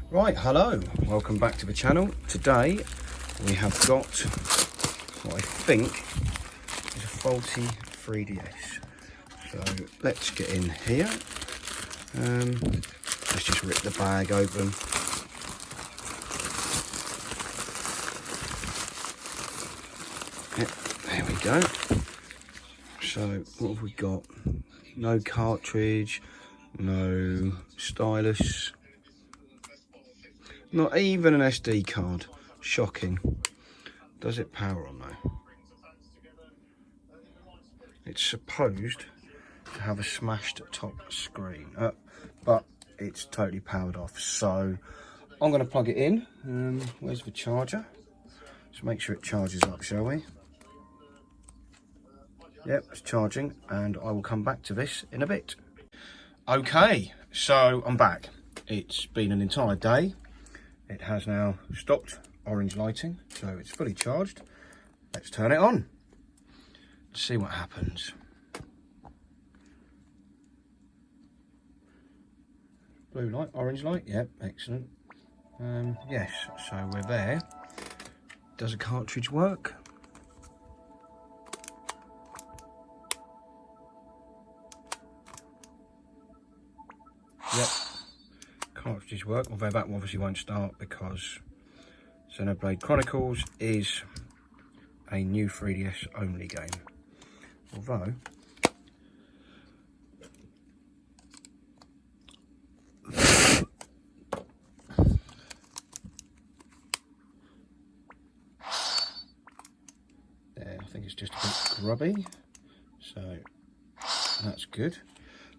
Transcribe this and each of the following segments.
Right, hello, welcome back to the channel. Today we have got what I think is a faulty 3DS. So let's get in here. Let's just rip the bag open. Yep, there we go. So what have we got? No cartridge, no stylus. Not even an SD card. Shocking. Does it power on though? It's supposed to have a smashed top screen, but it's totally powered off. So I'm going to plug it in. Where's the charger? Let's make sure it charges up, shall we? Yep, it's charging, and I will come back to this in a bit. Okay, so I'm back. It's been an entire day. It has now stopped orange lighting, so it's fully charged. Let's turn it on. Let's see what happens. Blue light, orange light, yep, excellent. Yes, so we're there. Does a cartridge work? Yep. Cartridges work, although that obviously won't start because Xenoblade Chronicles is a new 3DS only game. Although there, I think it's just a bit grubby, so that's good.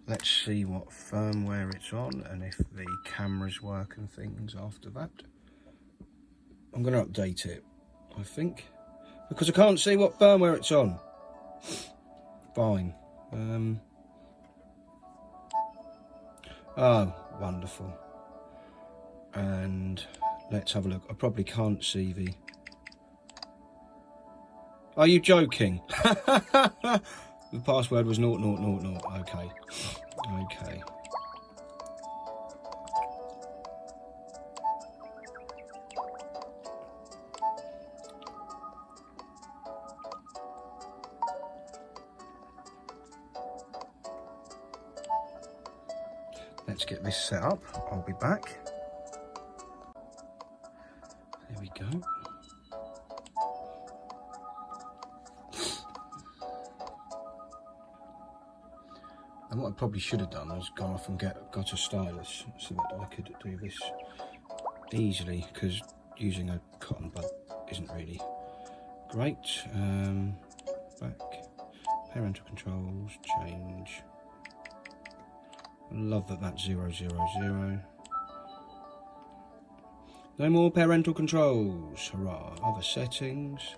Let's see what firmware it's on and if the cameras work and things after that. I'm going to update it, I think, because I can't see what firmware it's on. Fine. Oh, wonderful. And let's have a look. I probably can't see the... Are you joking? The password was 0000. Okay. Okay. Let's get this set up. I'll be back. There we go. And what I probably should have done was gone off and got a stylus so that I could do this easily, because using a cotton bud isn't really great. Back, parental controls, change. Love that that's 000. No more parental controls. Hurrah. Other settings.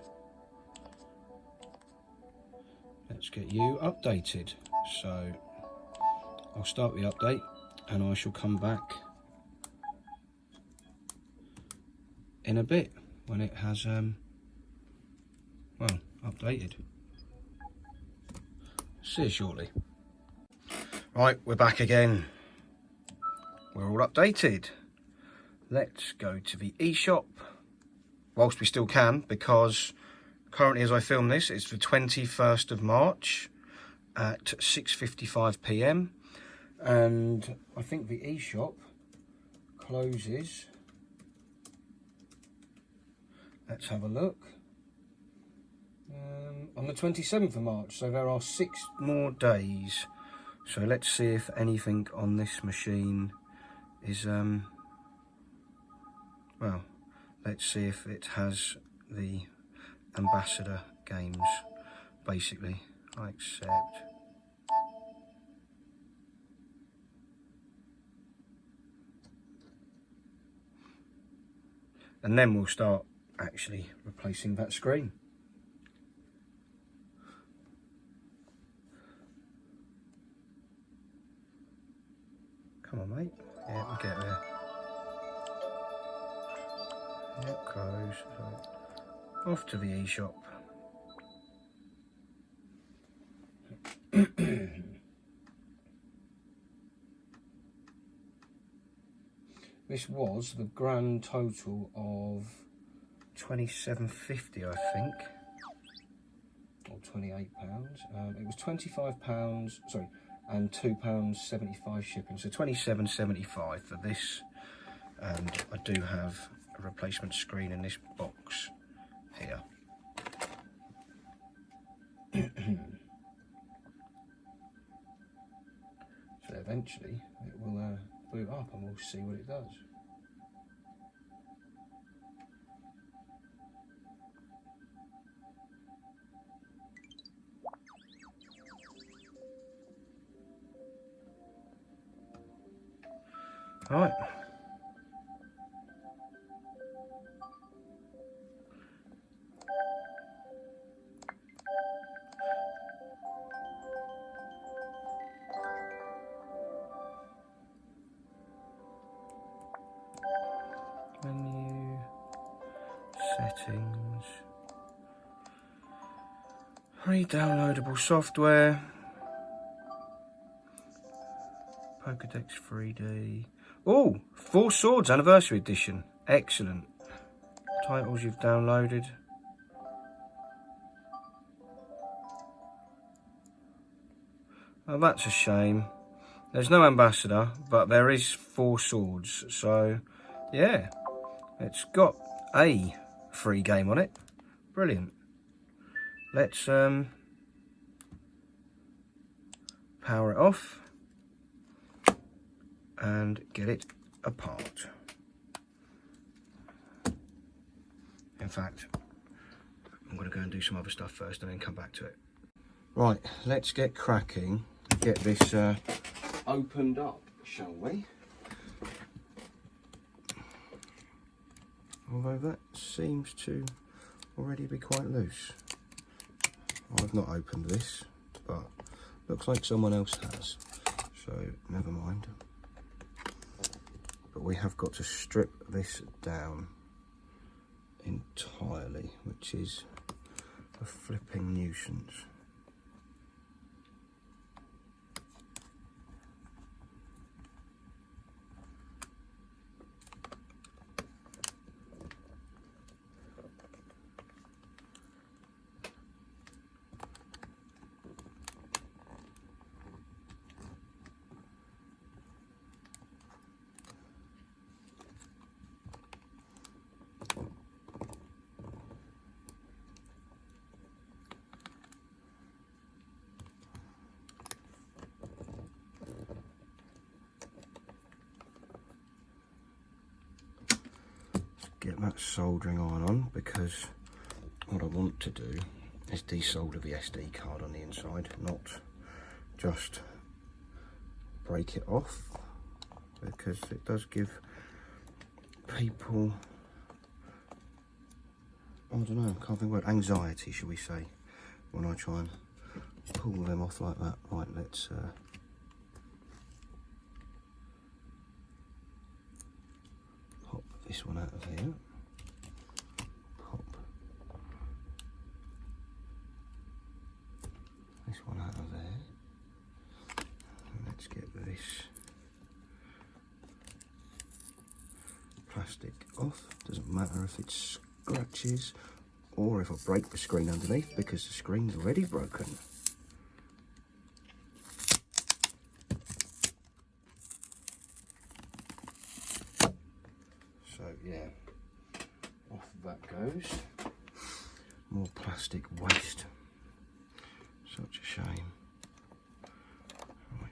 Let's get you updated. So I'll start the update and I shall come back in a bit when it has well, updated. See you shortly. Right, we're back again. We're all updated. Let's go to the eShop whilst we still can, because currently as I film this, it's the 21st of March at 6:55 PM. And I think the eShop closes, let's have a look, on the 27th of March, so there are 6 more days. So let's see if anything on this machine is, well, let's see if it has the ambassador games, basically. I accept. And then we'll start actually replacing that screen. Come on, mate. Yeah, we'll get there. Yep, close. So, off to the eShop. This was the grand total of £27.50, I think, or £28. It was £25, sorry, and £2.75 shipping, so £27.75 for this. And I do have a replacement screen in this box here. So eventually it will boot up and we'll see what it does. Right. Menu, settings, re-downloadable software, Pokédex 3D. Oh, Four Swords Anniversary Edition. Excellent. Titles you've downloaded. Oh, that's a shame. There's no ambassador, but there is Four Swords. So, yeah, it's got a free game on it. Brilliant. Let's power it off and get it apart. In fact, I'm going to go and do some other stuff first and then come back to it. Right, let's get cracking, get this opened up, shall we? Although that seems to already be quite loose. I've not opened this, but looks like someone else has, so never mind. But we have got to strip this down entirely, which is a flipping nuisance. Get that soldering iron on, because what I want to do is desolder the SD card on the inside, not just break it off, because it does give people, I don't know, can't think of the word, anxiety, shall we say, when I try and pull them off like that. Right, let's pop this one out of here, pop this one out of there, and let's get this plastic off. Doesn't matter if it scratches or if I break the screen underneath, because the screen's already broken. So yeah, off that goes. More plastic waste. Such a shame. Right.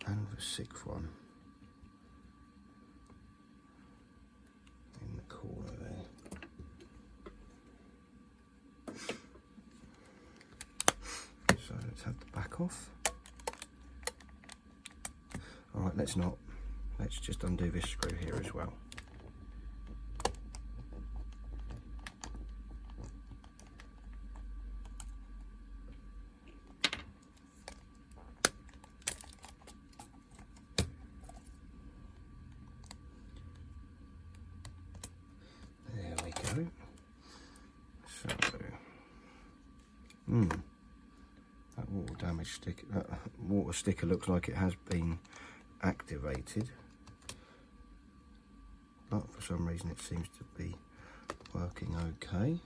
And the sixth one in the corner there. So let's have the back off. Alright, let's just undo this screw here as well. That water damage sticker, that water sticker looks like it has been activated, but for some reason it seems to be working okay.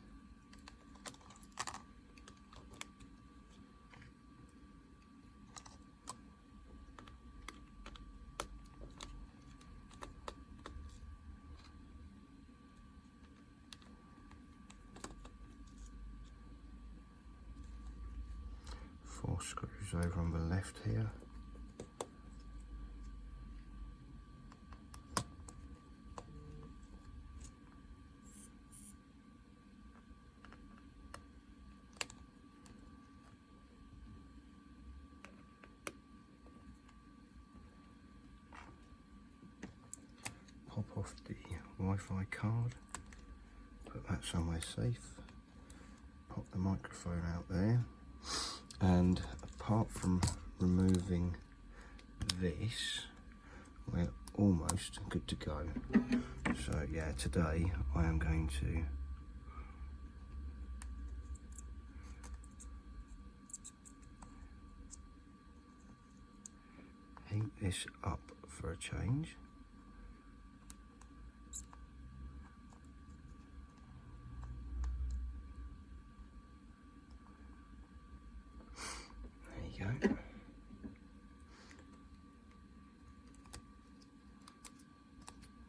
Four screws over on the left here. Pop off the Wi-Fi card, put that somewhere safe, pop the microphone out there. And apart from removing this, we're almost good to go. So yeah, today I am going to heat this up for a change. Go.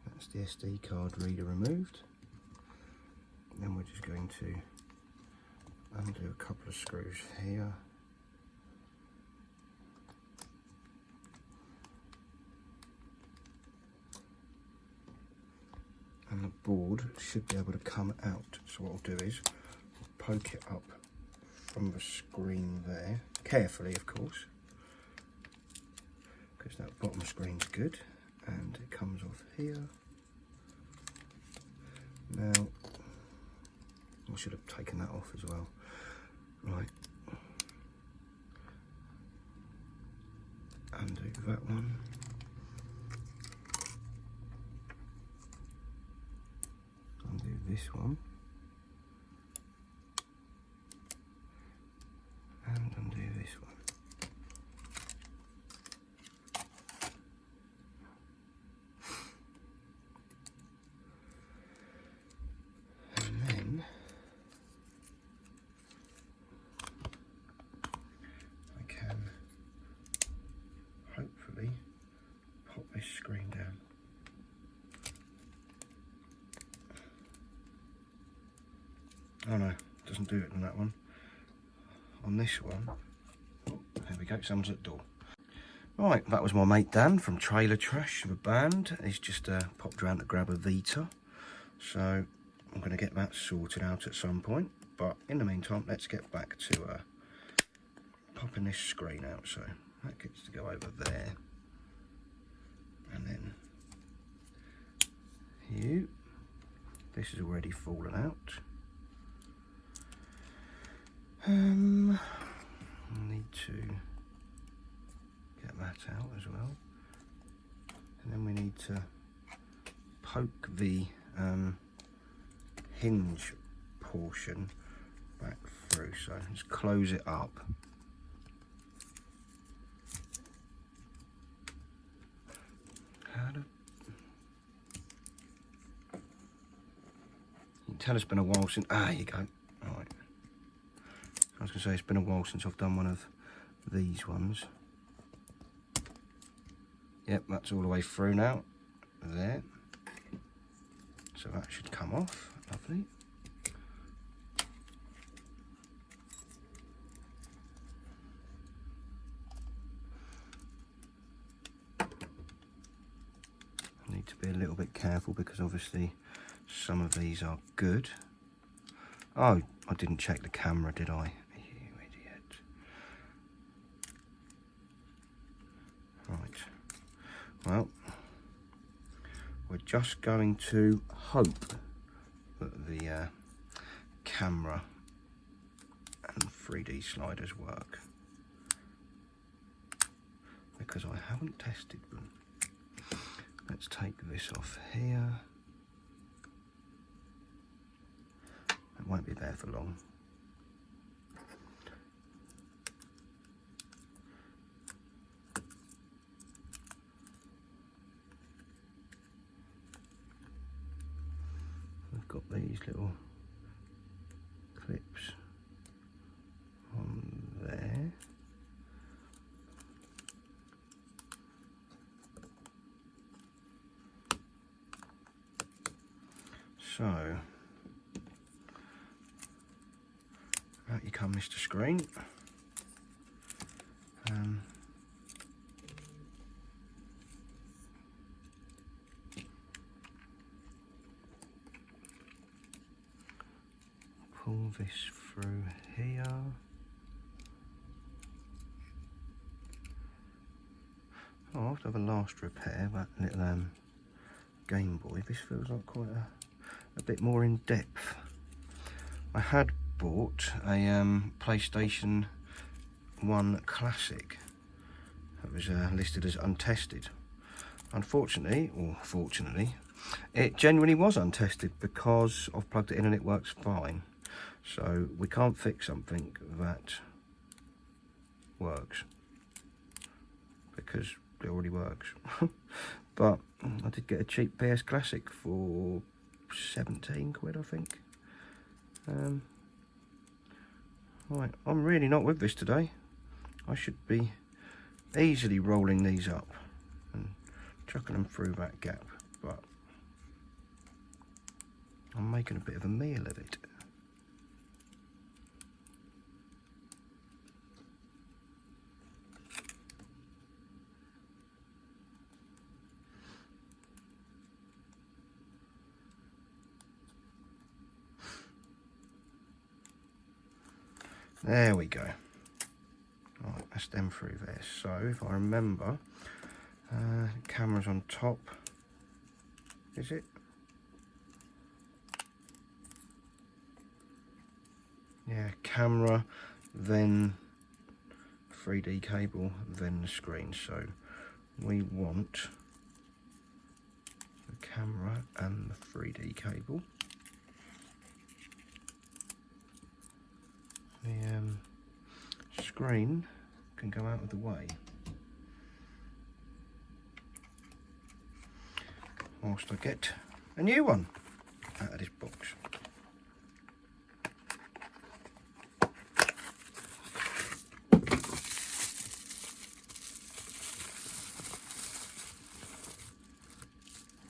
That's the SD card reader removed. And then we're just going to undo a couple of screws here. And the board should be able to come out. So what I'll do is poke it up from the screen there, carefully of course, because that bottom screen's good, and it comes off here. Now, I should have taken that off as well. Right, undo that one. Undo this one. And undo this one. And then I can hopefully pop this screen down. Oh no, it doesn't do it on that one. On this one, oh, there we go, someone's at the door. Right, that was my mate Dan from Trailer Trash, the band. He's just popped around to grab a Vita. So I'm going to get that sorted out at some point. But in the meantime, let's get back to popping this screen out. So that gets to go over there. And then here, this is already fallen out. I need to get that out as well, and then we need to poke the hinge portion back through, so just close it up. You can tell it's been a while since, there you go, right. I was going to say, it's been a while since I've done one of these ones. Yep, that's all the way through now. There. So that should come off. Lovely. I need to be a little bit careful because obviously some of these are good. Oh, I didn't check the camera, did I? Right, well, we're just going to hope that the camera and 3D sliders work, because I haven't tested them. Let's take this off here. It won't be there for long. got these little clips on there. So, out you come, Mr. Screen. Pull this through here. Oh, after have a last repair, that little Game Boy, this feels like quite a bit more in depth. I had bought a PlayStation 1 Classic that was listed as untested. Unfortunately, or fortunately, it genuinely was untested because I've plugged it in and it works fine. So we can't fix something that works because it already works. But I did get a cheap PS Classic for 17 quid, I think. Right, I'm really not with this today. I should be easily rolling these up and chucking them through that gap, but I'm making a bit of a meal of it. There we go. Right, that's them through there. So if I remember, camera's on top. Is it? Yeah, camera, then 3D cable, then the screen. So we want the camera and the 3D cable. The screen can go out of the way whilst I get a new one out of this box.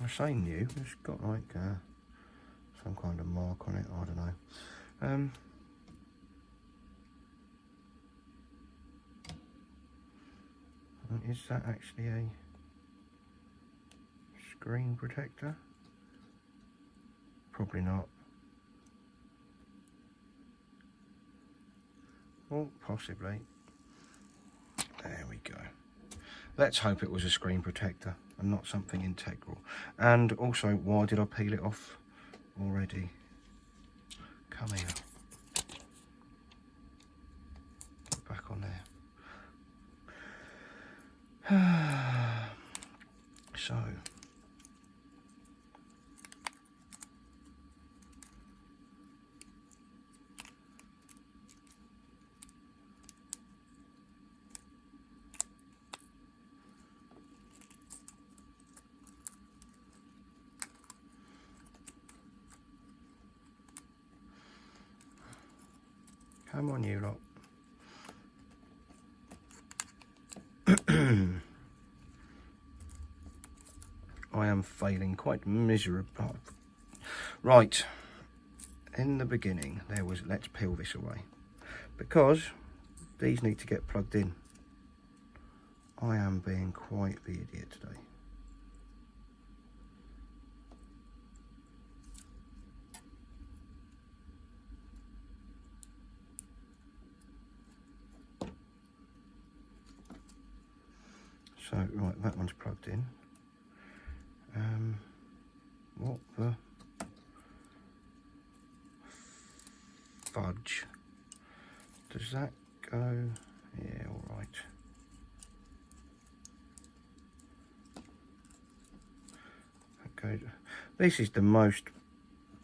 I say new, it's got like some kind of mark on it, I don't know. Is that actually a screen protector? Probably not. Well, possibly. There we go. Let's hope it was a screen protector and not something integral. And also, why did I peel it off already? Come here. Put it back on there. So, come on, you lot. I am failing quite miserably. Right, in the beginning there was, let's peel this away, because these need to get plugged in. I am being quite the idiot today. So, right, that one's plugged in. What the fudge? Does that go? Yeah, all right. Okay, this is the most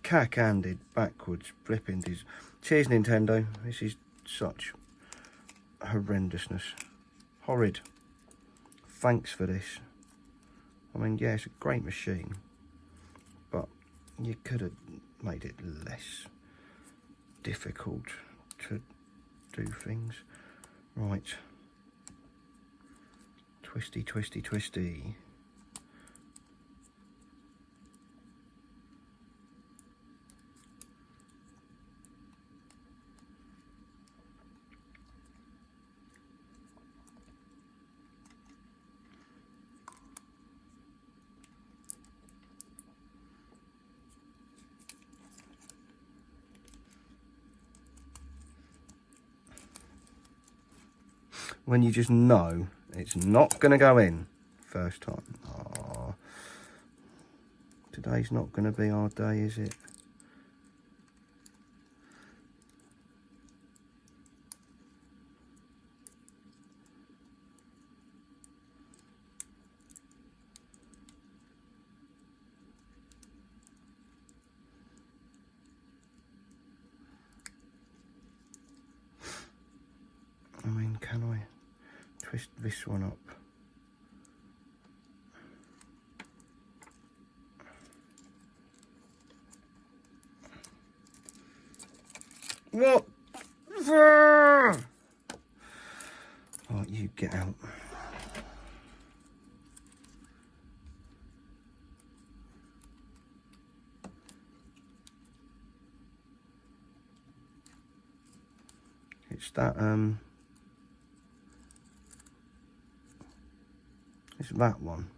cack-handed, backwards, flipping dis. Cheers, Nintendo. This is such horrendousness. Horrid. Thanks for this. I mean, yeah, it's a great machine, but you could have made it less difficult to do things. Right, twisty, twisty, twisty. When you just know it's not going to go in first time. Oh, today's not going to be our day, is it? I mean, can I twist this one up? What? Right, you get out. It's that, it's that one.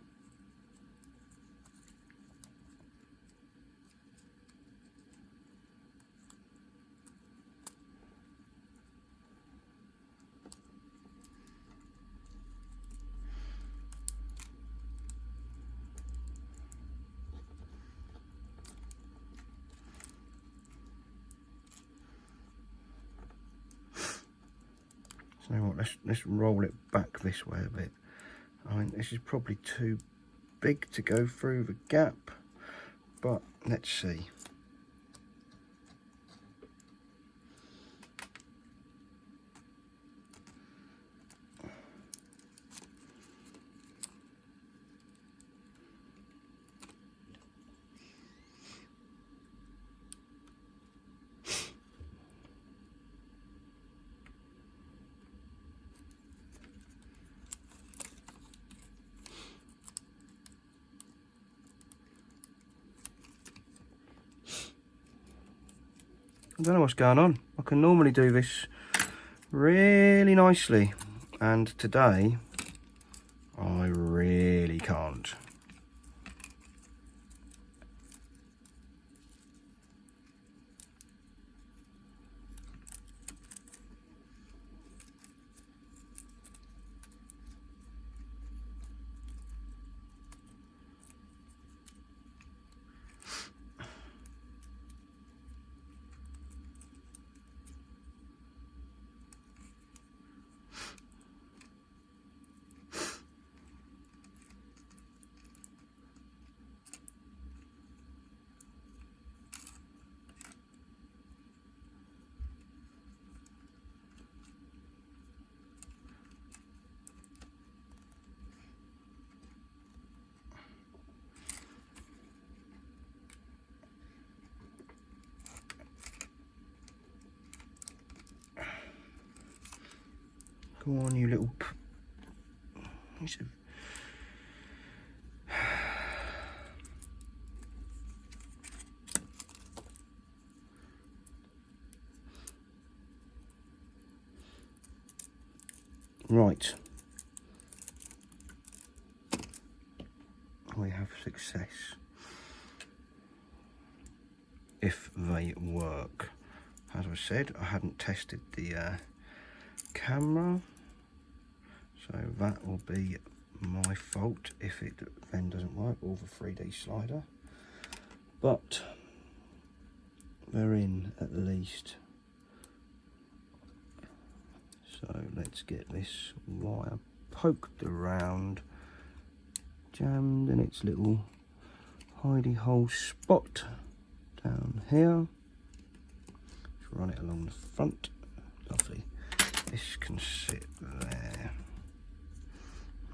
So what, let's roll it back this way a bit. I mean, this is probably too big to go through the gap, but let's see. I don't know what's going on. I can normally do this really nicely, and today I really can't. Go on, you little... Right. We have success. If they work. As I said, I hadn't tested the camera, so that will be my fault if it then doesn't work, or the 3D slider, but they're in at least. So let's get this wire poked around, jammed in its little hidey hole spot down here. Let's run it along the front. Lovely. This can sit there,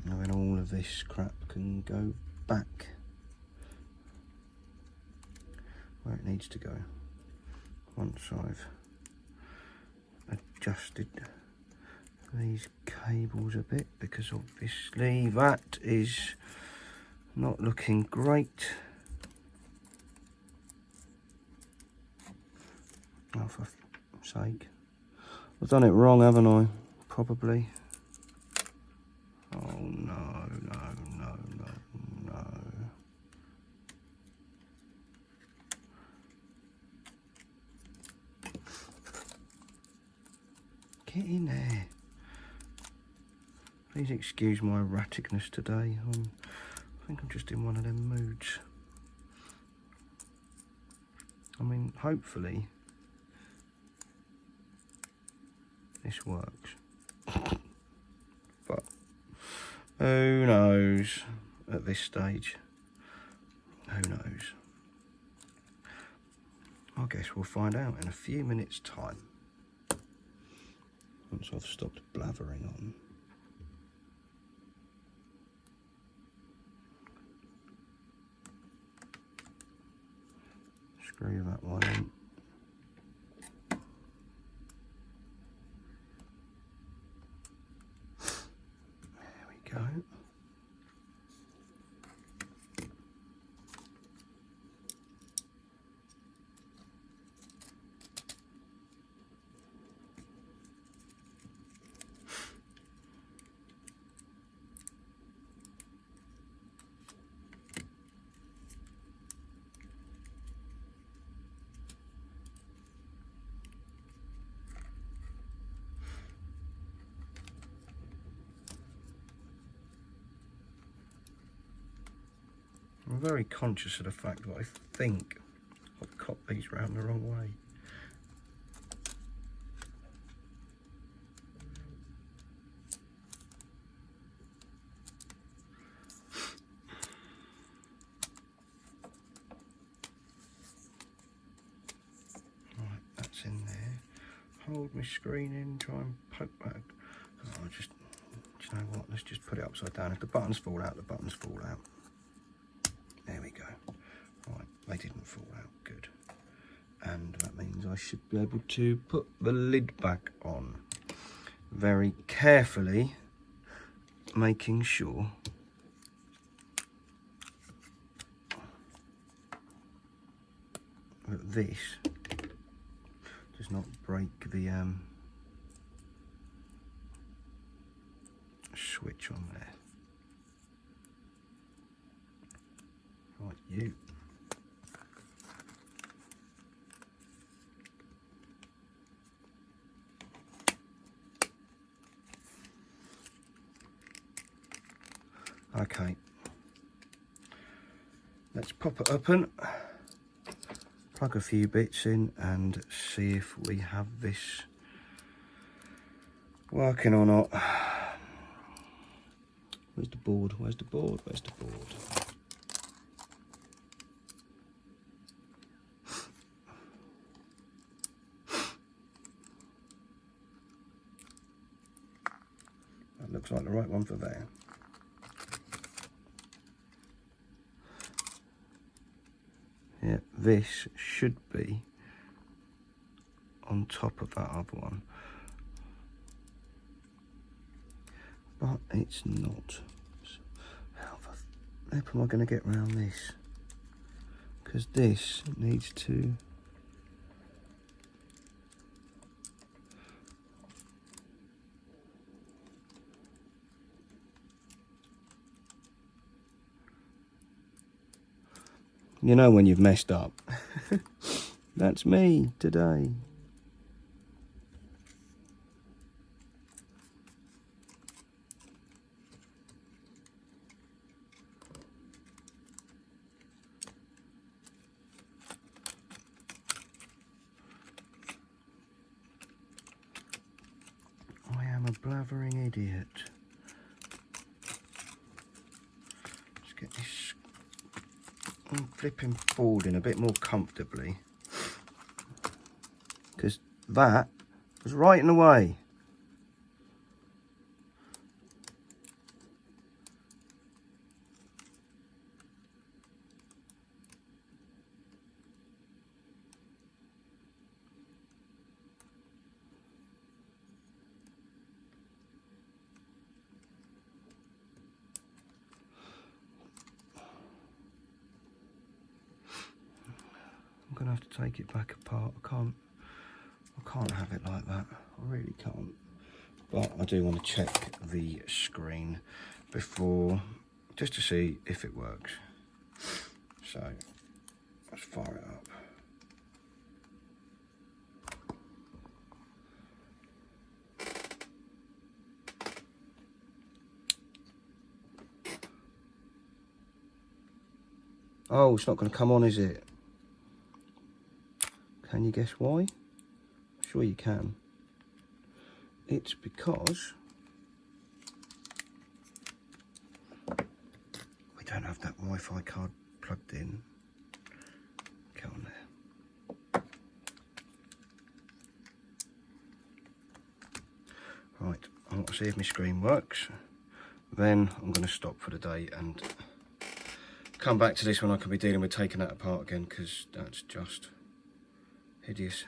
and then all of this crap can go back. where it needs to go. Once I've adjusted these cables a bit, because obviously that is not looking great. Oh, for sake. I've done it wrong, haven't I? Probably. Oh no, no, no, no, no. Get in there. Please excuse my erraticness today. I think I'm just in one of them moods. I mean, hopefully this works. But who knows at this stage? Who knows? I guess we'll find out in a few minutes' time. Once I've stopped blathering on. Screw that one in. There we go. I'm very conscious of the fact that I think I've cut these round the wrong way. Right, that's in there. Hold my screen in, try and poke back. Oh, do you know what? Let's just put it upside down. If the buttons fall out, the buttons fall out. There we go. Right, they didn't fall out. Good. And that means I should be able to put the lid back on. Very carefully, making sure that this does not break the switch on there. Right, you. Okay. Let's pop it open, plug a few bits in and see if we have this working or not. Where's the board? Where's the board? Where's the board? That looks like the right one for there. Yeah, this should be on top of that other one, but it's not. So how the flip am I going to get around this? Because this needs to. You know when you've messed up. That's me today. I am a blathering idiot. Let's get this flipping board in a bit more comfortably, because that was right in the way. have to take it back apart. I can't have it like that. I really can't. But I do want to check the screen before, just to see if it works. So let's fire it up. Oh, it's not going to come on, is it? Can you guess why? Sure you can. It's because we don't have that Wi-Fi card plugged in. Get on there. Right, I want to see if my screen works. Then I'm going to stop for the day and come back to this when I can be dealing with taking that apart again, because that's just hideous.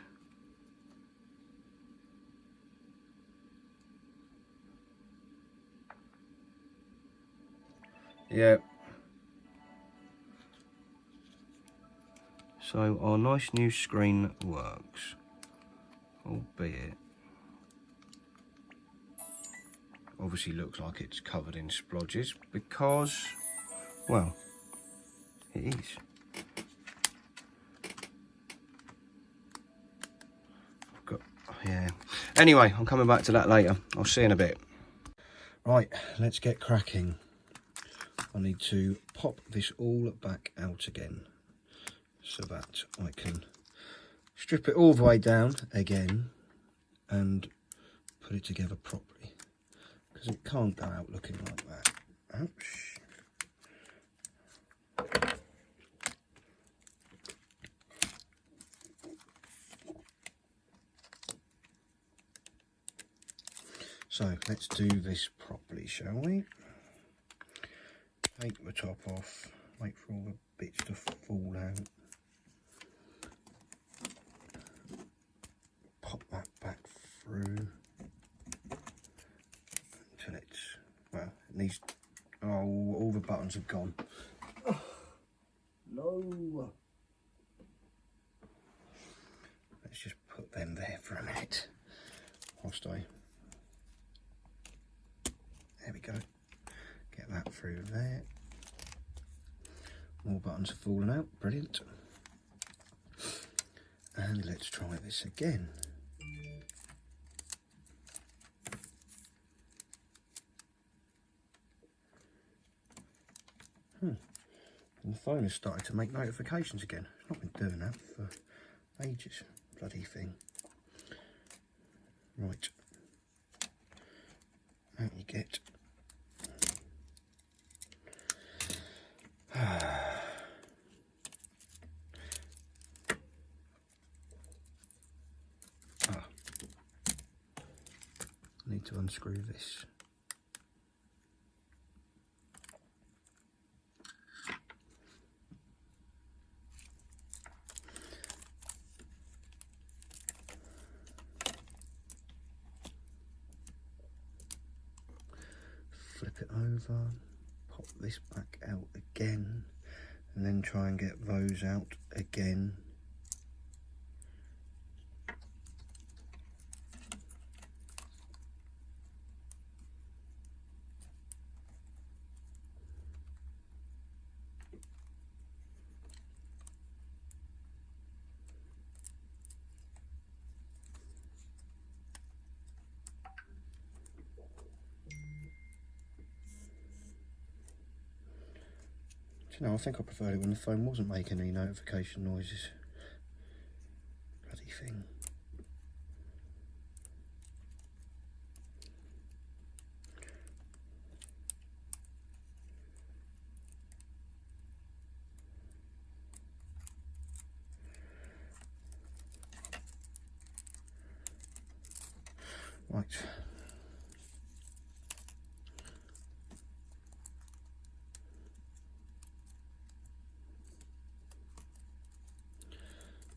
Yeah. So our nice new screen works, albeit obviously looks like it's covered in splodges because, well, it is. Yeah. Anyway, I'm coming back to that later. I'll see you in a bit. Right, let's get cracking. I need to pop this all back out again so that I can strip it all the way down again and put it together properly, because it can't go out looking like that. Ouch. So let's do this properly, shall we? Take the top off, wait for all the bits to fall out. Pop that back through until it's, well, it needs, oh, all the buttons have gone. Oh, no. Let's just put them there for a minute whilst I, there we go. Get that through there. More buttons have fallen out, brilliant. And let's try this again. And the phone has started to make notifications again. It's not been doing that for ages, bloody thing. Right. Out you get. I need to unscrew this. Flip it over, pop this back out again, and then try and get those out again. You know, I think I preferred it when the phone wasn't making any notification noises. Bloody thing. Right.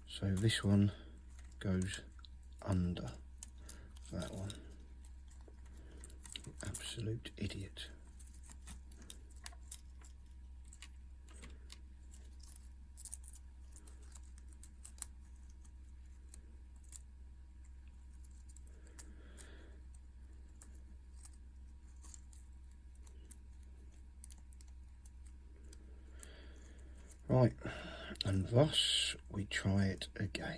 So this one goes under that one. Absolute idiot. Right, and thus we try it again.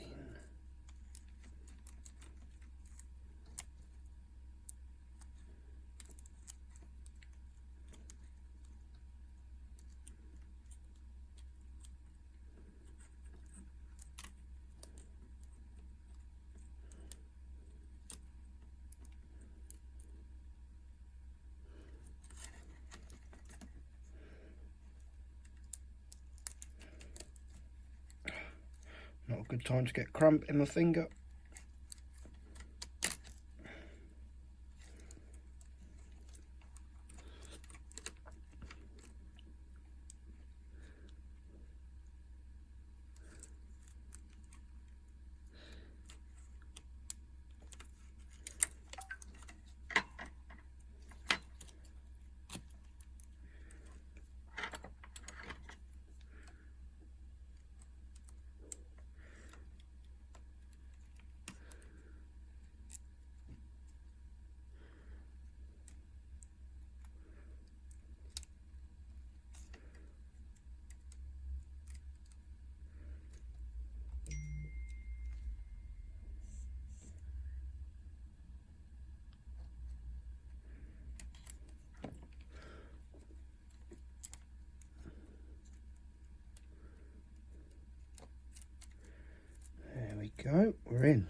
Not a good time to get cramp in the finger. There we go, we're in.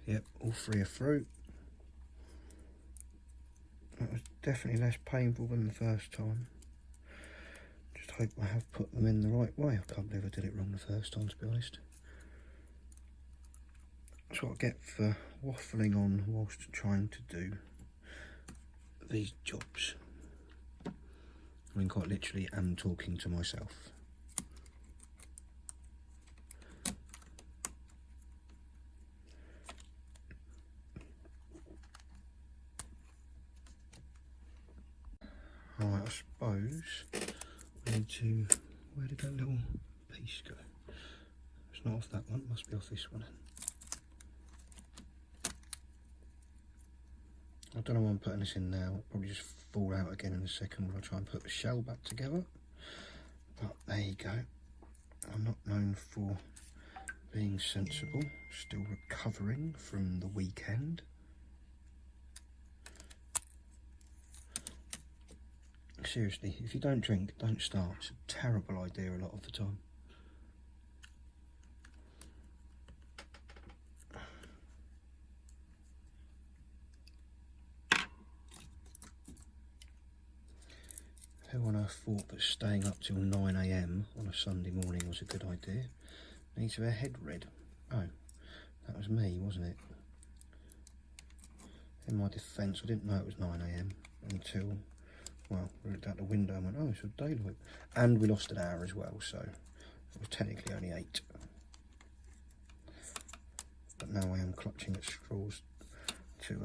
Yep, all three are through. That was definitely less painful than the first time. Just hope I have put them in the right way. I can't believe I did it wrong the first time, to be honest. That's what I get for waffling on whilst trying to do these jobs. I mean, quite literally, am talking to myself. Right, I suppose we need to, where did that little piece go? It's not off that one, it must be off this one. I don't know why I'm putting this in now, it'll probably just fall out again in a second when I try and put the shell back together. But there you go. I'm not known for being sensible, still recovering from the weekend. Seriously, if you don't drink, don't start. It's a terrible idea a lot of the time. Who on earth thought that staying up till 9 AM on a Sunday morning was a good idea? Needs their head red. Oh, that was me, wasn't it? In my defence, I didn't know it was 9 AM until, well, we looked out the window and went, oh, it's daylight. And we lost an hour as well, so it was technically only 8. But now I am clutching at straws to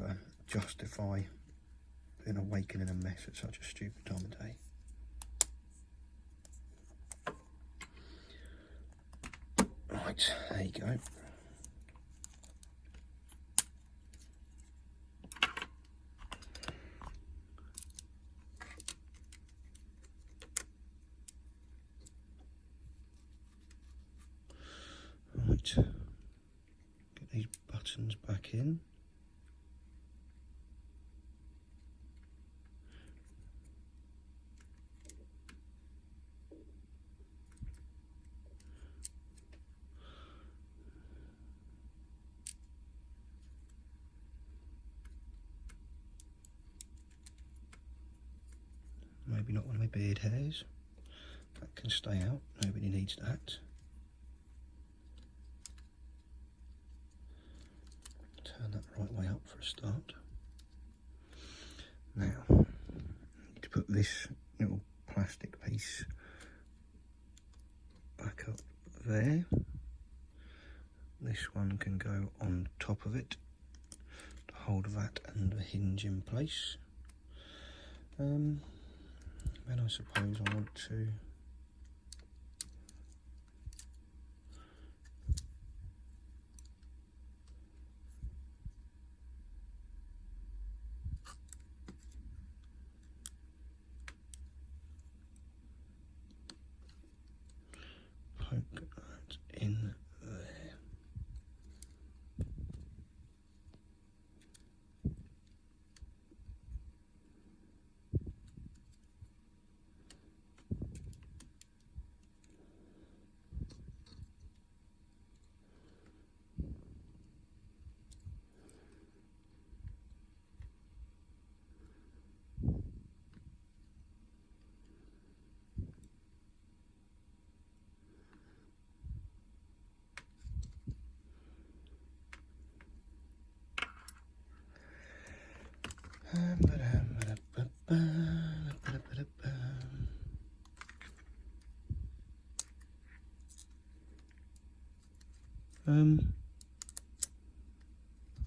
justify being awakened in a mess at such a stupid time of day. Right, there you go. Right, get these buttons back in. Maybe not one of my beard hairs. That can stay out, nobody needs that. Turn that the right way up for a start. Now, need to put this little plastic piece back up there. This one can go on top of it to hold that and the hinge in place. Then I suppose I want to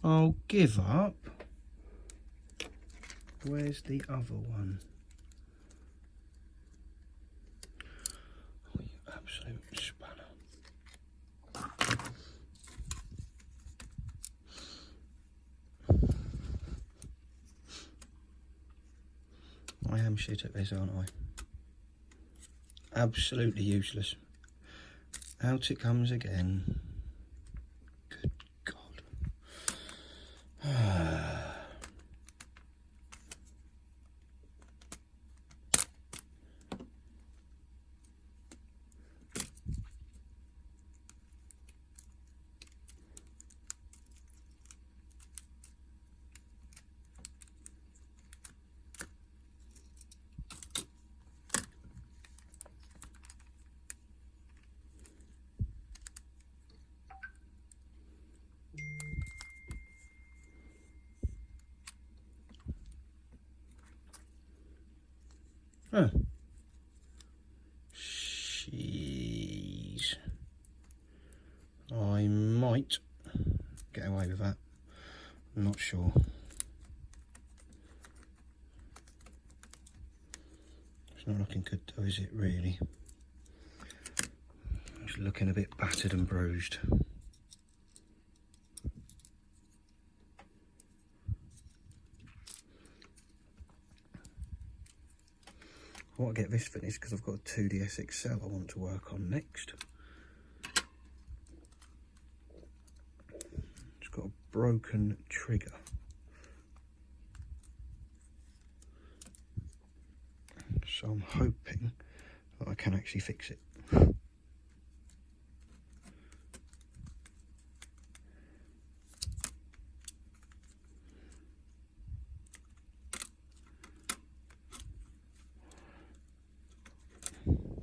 I'll give up. Where's the other one? Oh, you absolute spanner. I am shit at this, aren't I? Absolutely useless. Out it comes again. Good God. Oh. Jeez. I might get away with that. I'm not sure. It's not looking good though, is it really? It's looking a bit battered and bruised. I want to get this finished because I've got a 2DS XL I want to work on next. It's got a broken trigger. So I'm hoping that I can actually fix it.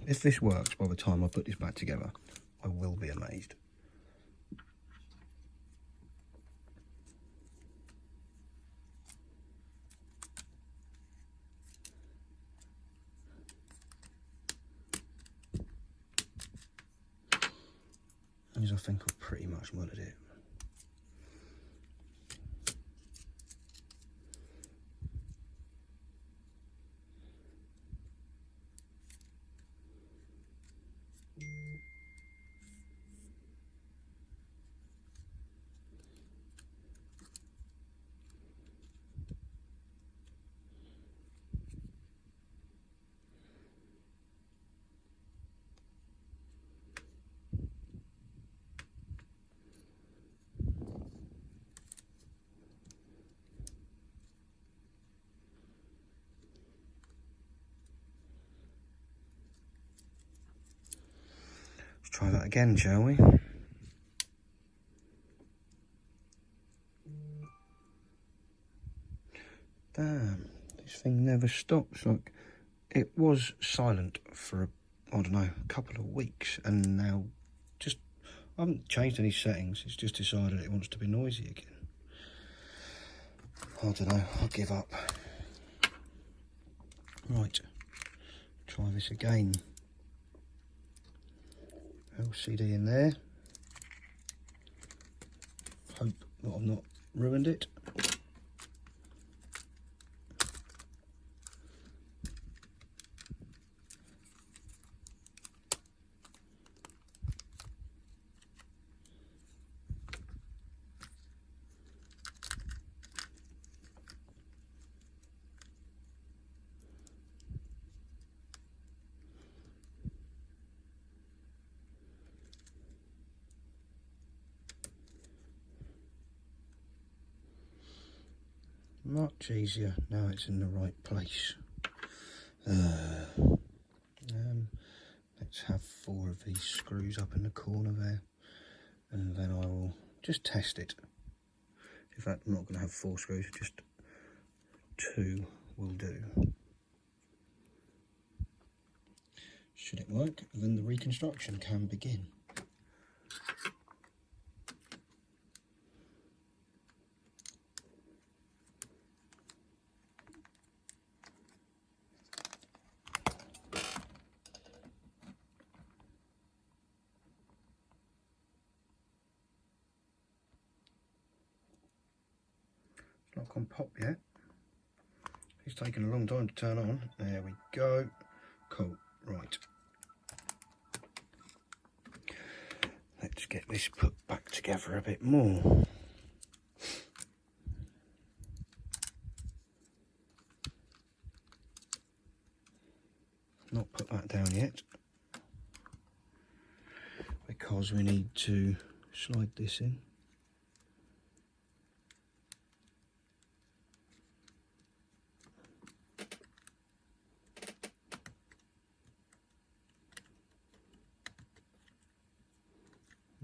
If this works by the time I put this back together, I will be amazed. As I think I've pretty much muddled it. Let's try that again, shall we? Damn, this thing never stops. Like, it was silent for, I don't know, a couple of weeks, and now just, I haven't changed any settings. It's just decided it wants to be noisy again. I don't know, I'll give up. Right, try this again. LCD in there. Hope that I've not ruined it. Much easier now it's in the right place. Let's have 4 of these screws up in the corner there, and then I will just test it. In fact, I'm not going to have 4 screws, just 2 will do. Should it work, then the reconstruction can begin. Not gone pop yet. It's taken a long time to turn on. There we go. Cool. Right. Let's get this put back together a bit more. Not put that down yet, because we need to slide this in.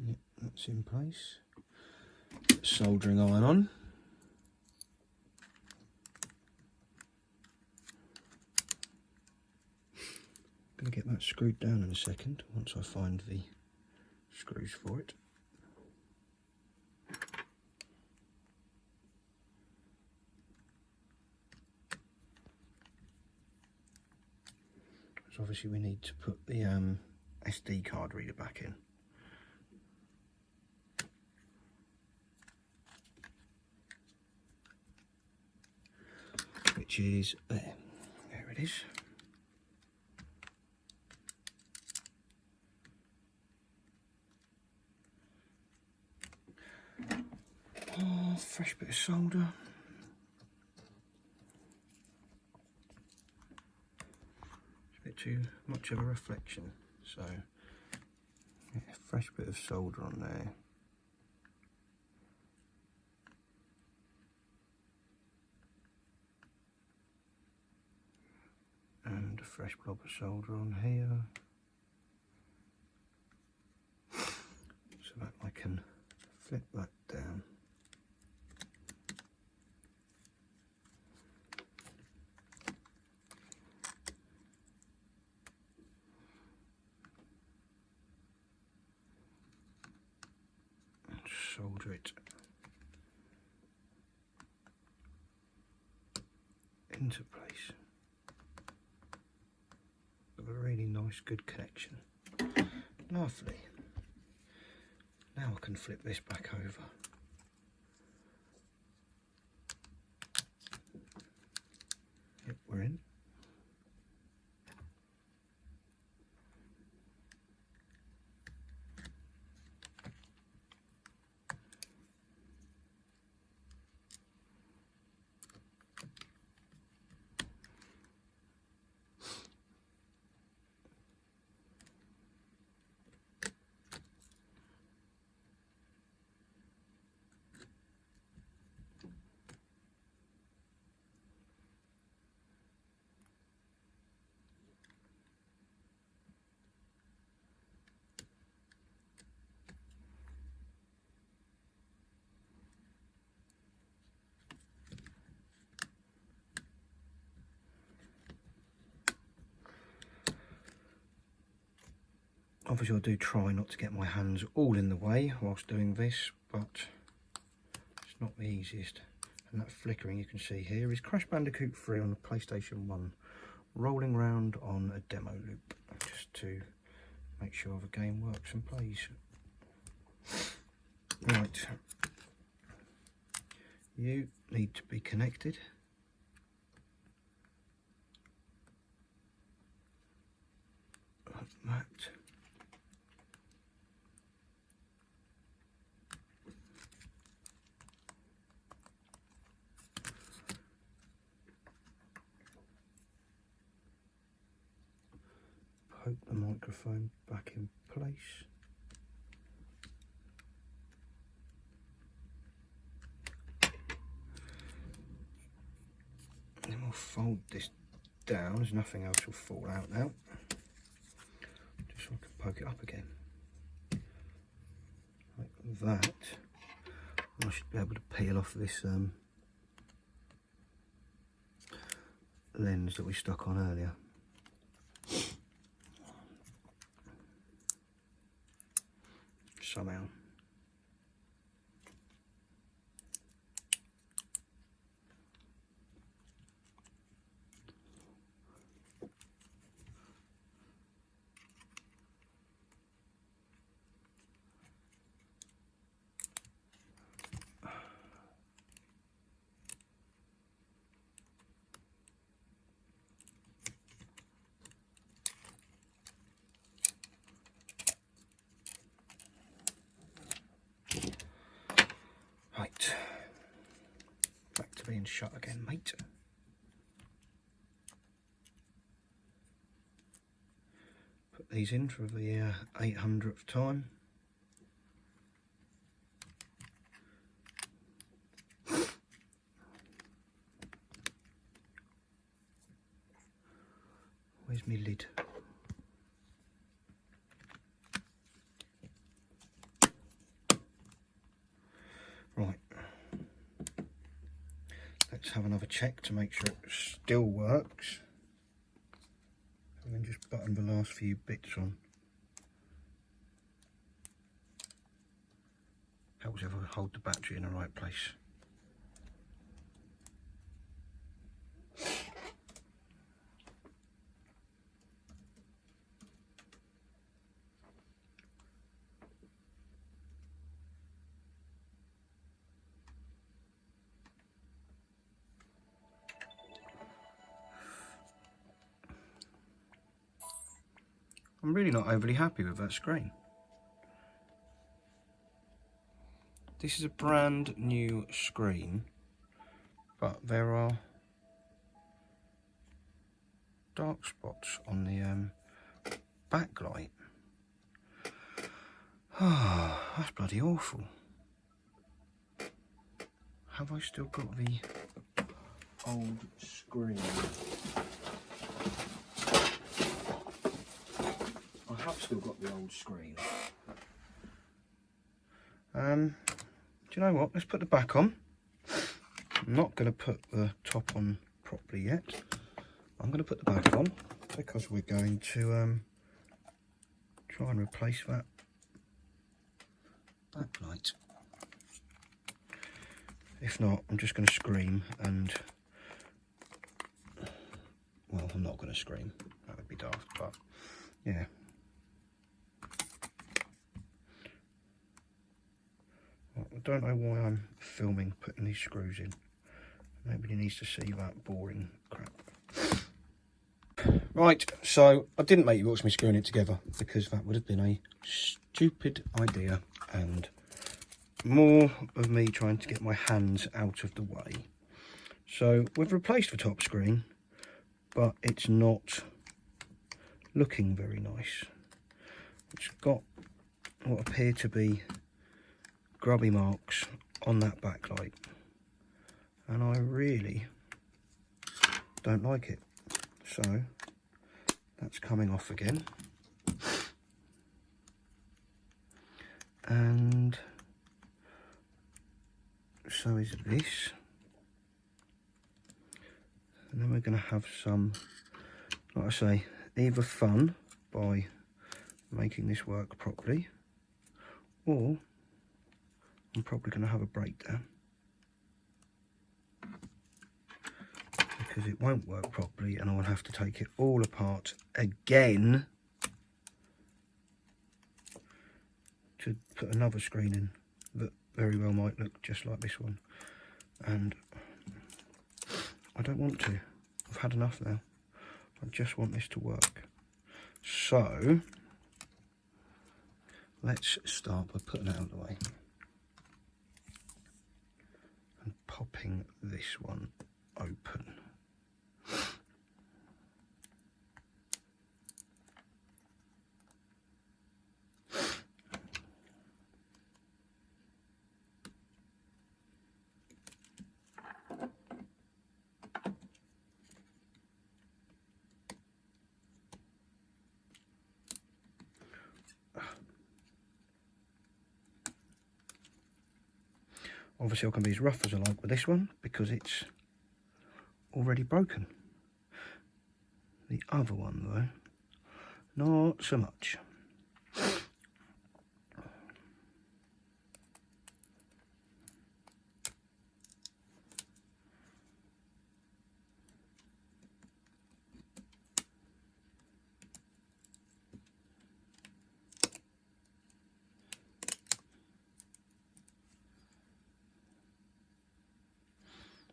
Yep, that's in place. Soldering iron on. Going to get that screwed down in a second once I find the screws for it. So obviously we need to put the SD card reader back in. Which is there. There it is. Oh, fresh bit of solder. It's a bit too much of a reflection, so yeah, fresh bit of solder on there. And a fresh blob of solder on here, so that I can flip that down. And solder it into place. A really nice, good connection. Lovely. Now I can flip this back over. Yep, we're in. Obviously I do try not to get my hands all in the way whilst doing this, but it's not the easiest. And that flickering you can see here is Crash Bandicoot 3 on the PlayStation 1, rolling round on a demo loop, just to make sure the game works and plays. Right, you need to be connected. Like that. Poke the microphone back in place. Then we'll fold this down, as nothing else will fall out now. Just so I can poke it up again. Like that. I should be able to peel off this lens that we stuck on earlier. Somehow. being shut again, mate. Put these in for the 800th time. Where's my lid? Right. Let's have another check to make sure it still works. And then just button the last few bits on. Helps ever hold the battery in the right place. I'm really not overly happy with that screen. This is a brand new screen, but there are dark spots on the backlight. Oh, that's bloody awful. Have I still got the old screen? I have still got the old screen. Do you know what? Let's put the back on. I'm not going to put the top on properly yet. I'm going to put the back on because we're going to try and replace that backlight. If not, I'm just going to scream and... Well, I'm not going to scream. That would be daft, but yeah. I don't know why I'm filming putting these screws in. Nobody needs to see that boring crap. Right, so I didn't make you watch me screwing it together because that would have been a stupid idea and more of me trying to get my hands out of the way. So we've replaced the top screen, but it's not looking very nice. It's got what appear to be grubby marks on that backlight, and I really don't like it. So that's coming off again, and so is this, and then we're going to have some, like I say, either fun by making this work properly, or I'm probably going to have a breakdown because it won't work properly and I will have to take it all apart again to put another screen in that very well might look just like this one, and I don't want to. I've had enough now. I just want this to work. So let's start by putting it out of the way and popping this one open. Obviously I can be as rough as I like with this one because it's already broken. The other one though, not so much.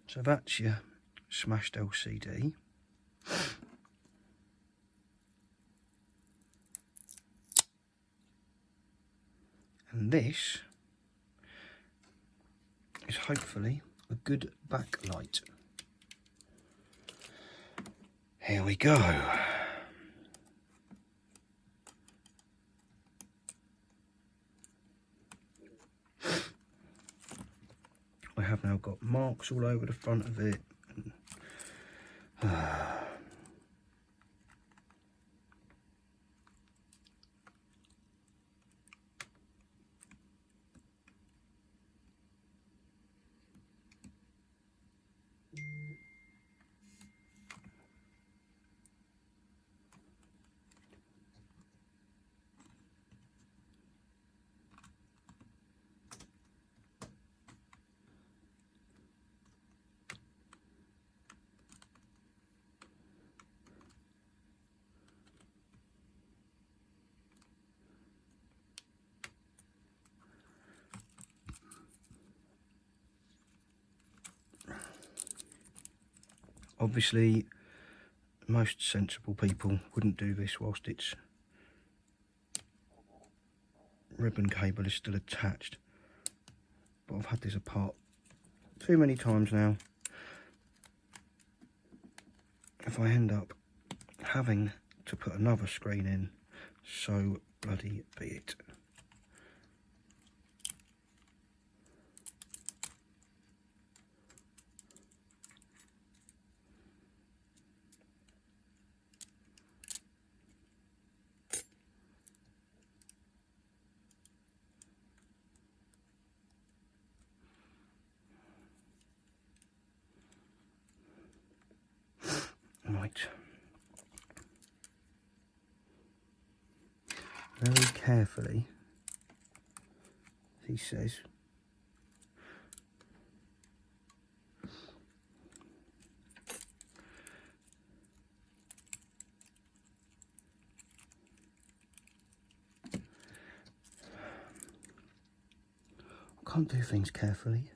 So that's your smashed LCD. And this is hopefully a good backlight. Here we go. I have now got marks all over the front of it. Obviously, most sensible people wouldn't do this whilst its ribbon cable is still attached. But I've had this apart too many times now. If I end up having to put another screen in, so bloody be it. Right. Very carefully, he says. I can't do things carefully.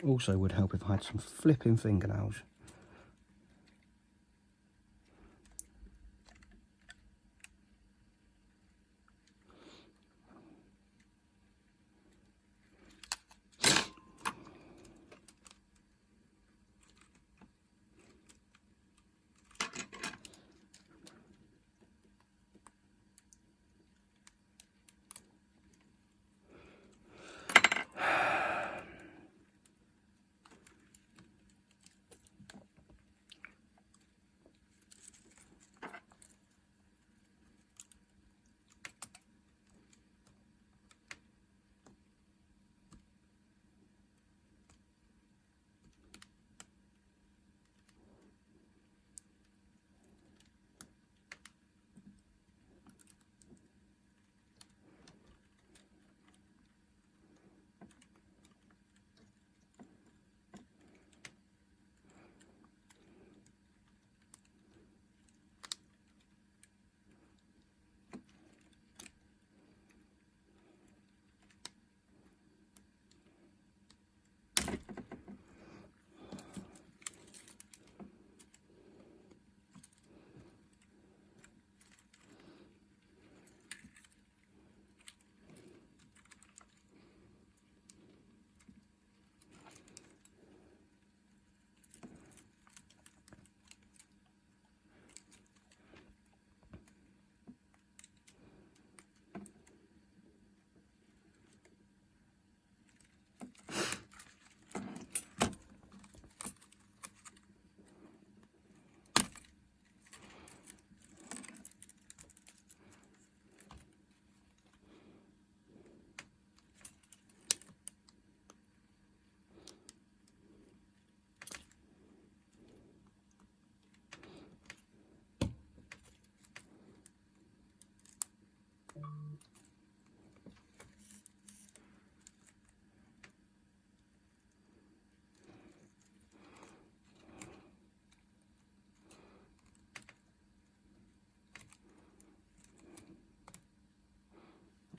Also would help if I had some flipping fingernails.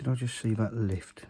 Did I just see that lift?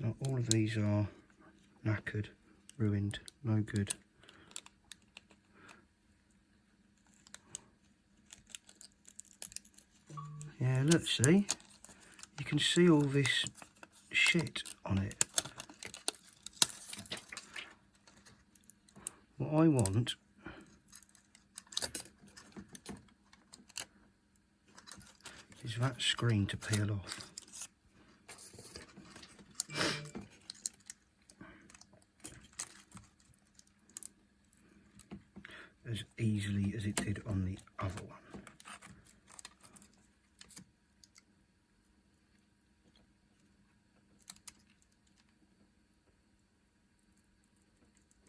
Now, all of these are knackered, ruined, no good. Yeah, look, see? You can see all this shit on it. What I want is that screen to peel off. As easily as it did on the other one.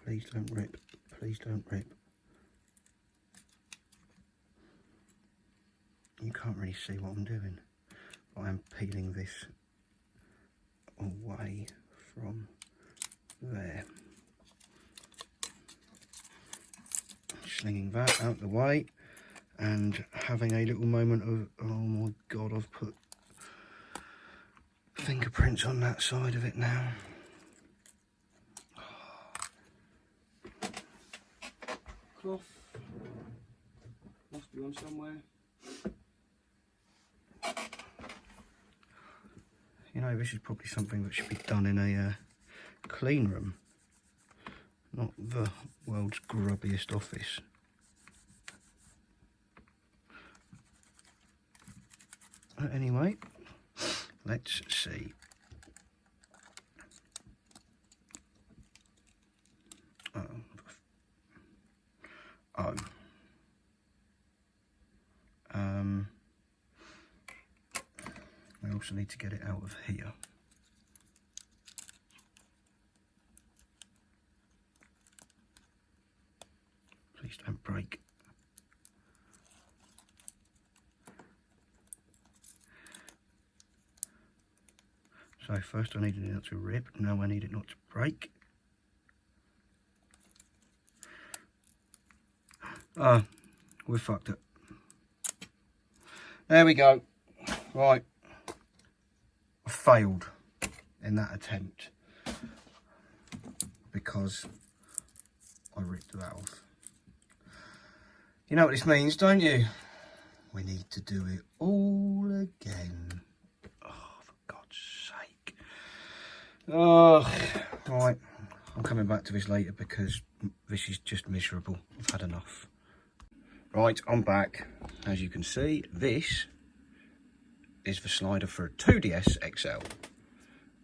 Please don't rip, please don't rip. You can't really see what I'm doing, but I'm peeling this away from there. Slinging that out the way and having a little moment of, oh my god, I've put fingerprints on that side of it now. Cloth must be on somewhere. You know, this is probably something that should be done in a clean room, not the world's grubbiest office. Anyway, let's see. We also need to get it out of here. Please don't break. So first I needed it not to rip, now I need it not to break. Ah, we fucked it. There we go. Right. I failed in that attempt because I ripped that off. You know what this means, don't you? We need to do it all again. Oh, for God's sake. Oh, right. I'm coming back to this later because this is just miserable. I've had enough. Right, I'm back. As you can see, this is the slider for a 2DS XL,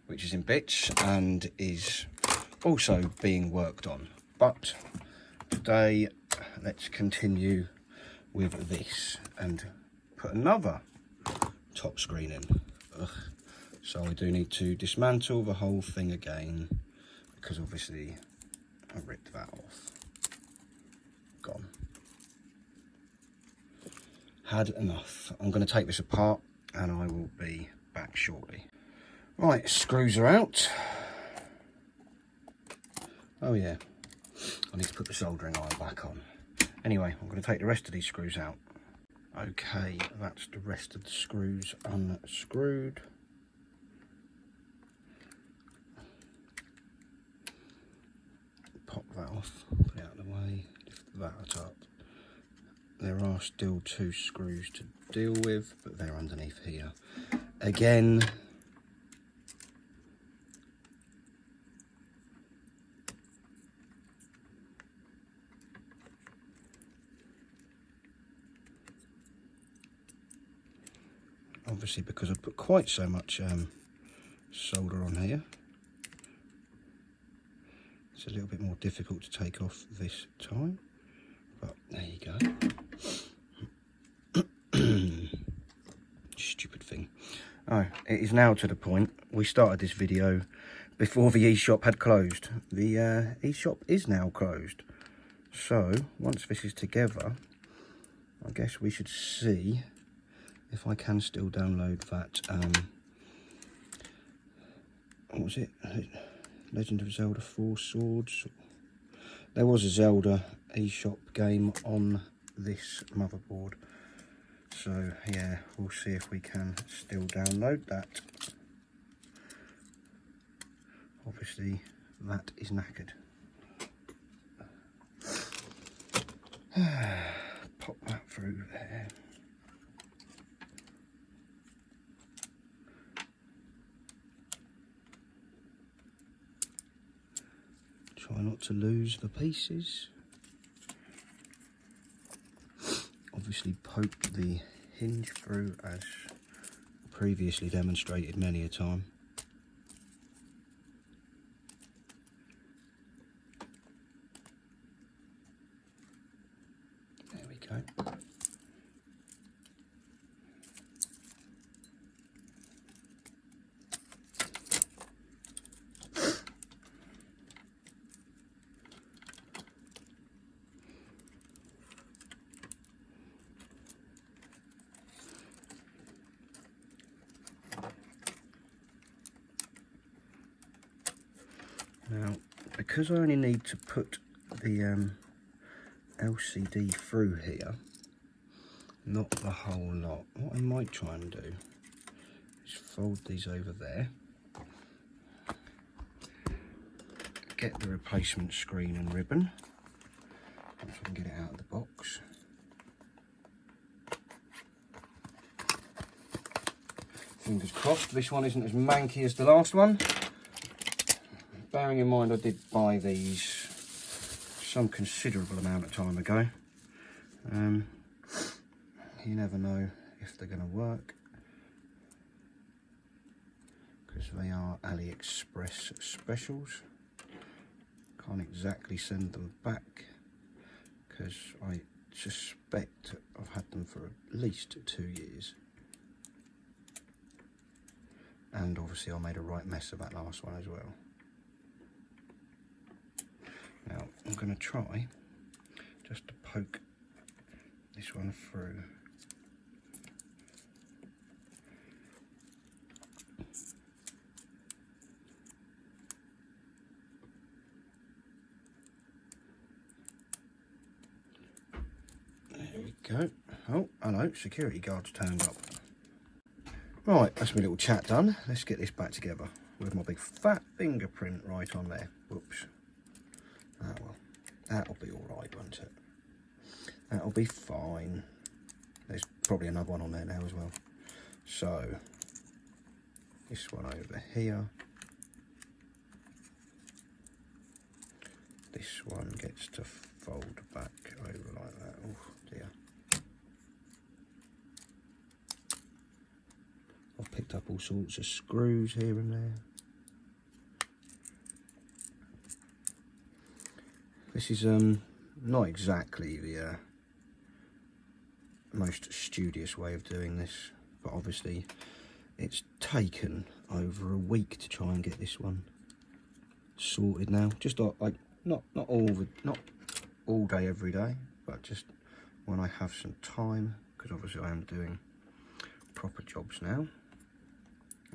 which is in bits and is also being worked on. But today, let's continue with this and put another top screen in. Ugh. So I do need to dismantle the whole thing again because obviously I ripped that off. Gone. Had enough. I'm going to take this apart and I will be back shortly. Right, screws are out. Oh yeah, I need to put the soldering iron back on. Anyway, I'm going to take the rest of these screws out. Okay, that's the rest of the screws unscrewed. Pop that off, put it out of the way, lift that up. There are still 2 screws to deal with, but they're underneath here. Again, obviously because I've put quite so much solder on here, it's a little bit more difficult to take off this time, but there you go. Stupid thing. Oh, it is now to the point. We started this video before the eShop had closed. The eShop is now closed. So, once this is together, I guess we should see if I can still download that, what was it? Legend of Zelda 4 Swords. There was a Zelda eShop game on this motherboard. So, yeah, we'll see if we can still download that. Obviously, that is knackered. Pop that through there. Try not to lose the pieces. Obviously poke the hinge through as previously demonstrated many a time. There we go. Now, because I only need to put the LCD through here, not the whole lot, what I might try and do is fold these over there, get the replacement screen and ribbon, once I can get it out of the box. Fingers crossed this one isn't as manky as the last one. Bearing in mind I did buy these some considerable amount of time ago. You never know if they're going to work, because they are AliExpress specials. Can't exactly send them back because I suspect I've had them for at least 2 years. And obviously I made a right mess of that last one as well. Now, I'm going to try just to poke this one through. There we go. Oh, hello, security guards turned up. Right, that's my little chat done. Let's get this back together with my big fat fingerprint right on there. Whoops. Ah, well, that'll be alright, won't it? That'll be fine. There's probably another one on there now as well. So, this one over here. This one gets to fold back over like that. Oh dear. I've picked up all sorts of screws here and there. This is not exactly the most studious way of doing this, but obviously it's taken over a week to try and get this one sorted now. Just like not all day every day, but just when I have some time, because obviously I am doing proper jobs now.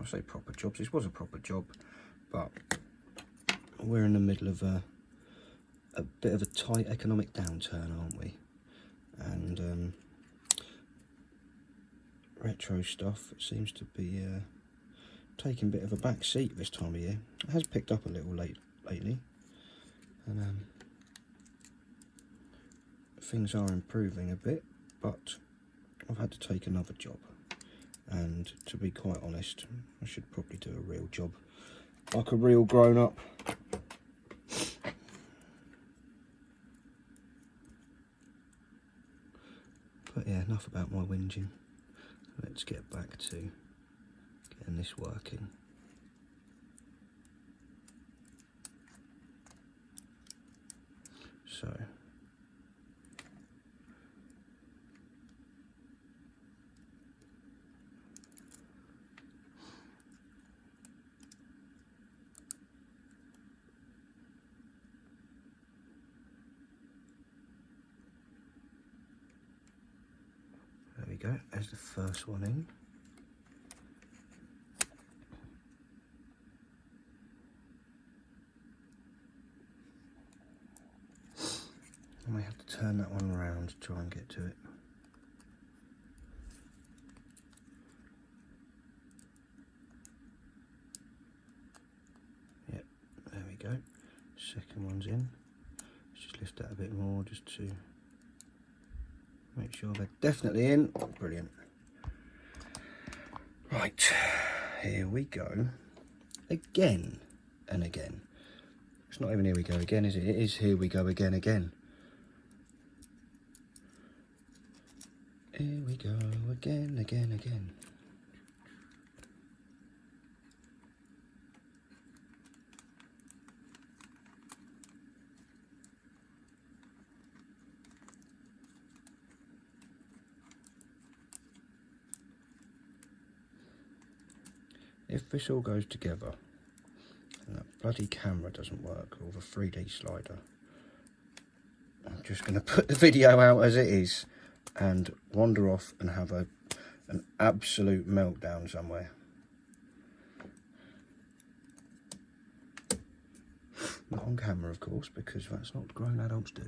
I say proper jobs, this was a proper job, but we're in the middle of a bit of a tight economic downturn, aren't we? And retro stuff seems to be taking a bit of a back seat this time of year. It has picked up a little lately, and things are improving a bit, but I've had to take another job, and to be quite honest, I should probably do a real job, like a real grown-up. But yeah, enough about my whinging. let's get back to getting this working. So there we go, there's the first one in. I may have to turn that one around to try and get to it. Yep, there we go. Second one's in. Let's just lift that a bit more just to make sure they're definitely in. Brilliant. Right, here we go. Again and again. It's not even here we go again, is it? It is here we go again, again. Here we go again, again, again. If this all goes together and that bloody camera doesn't work, or the 3D slider, I'm just going to put the video out as it is and wander off and have an absolute meltdown somewhere. Not on camera, of course, because that's not what grown adults do.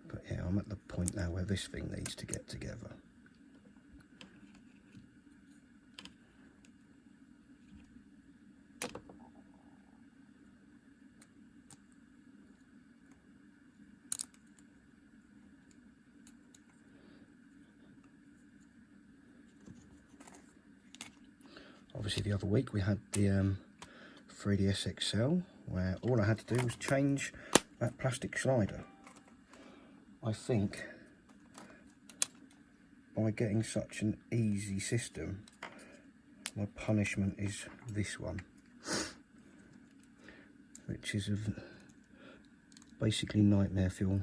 But yeah, I'm at the point now where this thing needs to get together. Obviously the other week we had the 3DS XL, where all I had to do was change that plastic slider. I think by getting such an easy system, my punishment is this one, which is basically nightmare fuel.